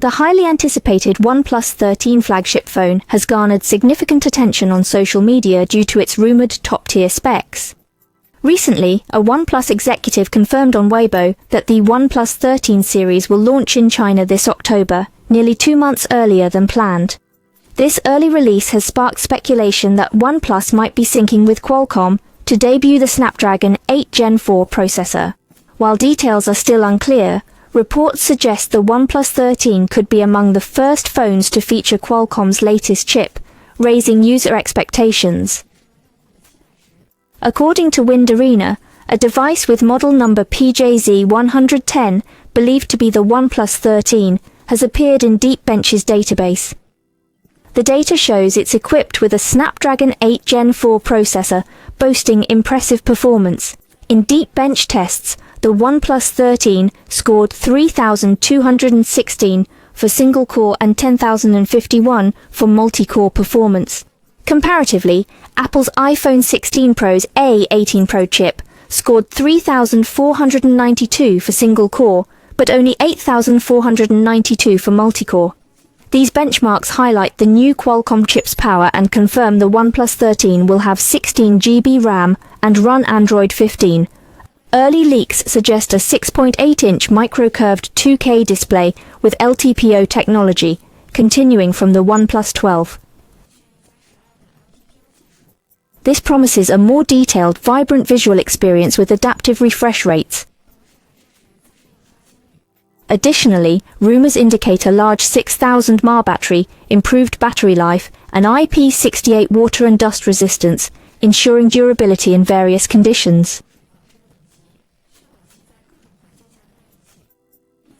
The highly anticipated OnePlus 13 flagship phone has garnered significant attention on social media due to its rumored top-tier specs. Recently, a OnePlus executive confirmed on Weibo that the OnePlus 13 series will launch in China this October, nearly 2 months earlier than planned. This early release has sparked speculation that OnePlus might be syncing with Qualcomm to debut the Snapdragon 8 Gen 4 processor. While details are still unclear, reports suggest the OnePlus 13 could be among the first phones to feature Qualcomm's latest chip, raising user expectations. According to Wind Arena, a device with model number PJZ110, believed to be the OnePlus 13, has appeared in Deepbench's database. The data shows it's equipped with a Snapdragon 8 Gen 4 processor, boasting impressive performance. In Deepbench tests, the OnePlus 13 scored 3,216 for single-core and 10,051 for multi-core performance. Comparatively, Apple's iPhone 16 Pro's A18 Pro chip scored 3,492 for single-core, but only 8,492 for multi-core. These benchmarks highlight the new Qualcomm chip's power and confirm the OnePlus 13 will have 16 GB RAM and run Android 15. Early leaks suggest a 6.8-inch micro-curved 2K display with LTPO technology, continuing from the OnePlus 12. This promises a more detailed, vibrant visual experience with adaptive refresh rates. Additionally, rumors indicate a large 6,000 mAh battery, improved battery life, and IP68 water and dust resistance, ensuring durability in various conditions.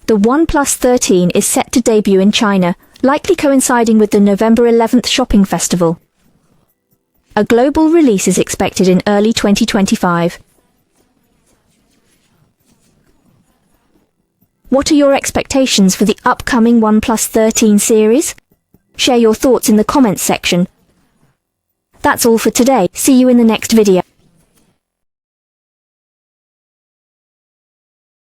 The OnePlus 13 is set to debut in China, likely coinciding with the November 11th shopping festival. A global release is expected in early 2025. What are your expectations for the upcoming OnePlus 13 series? Share your thoughts in the comments section. That's all for today. See you in the next video.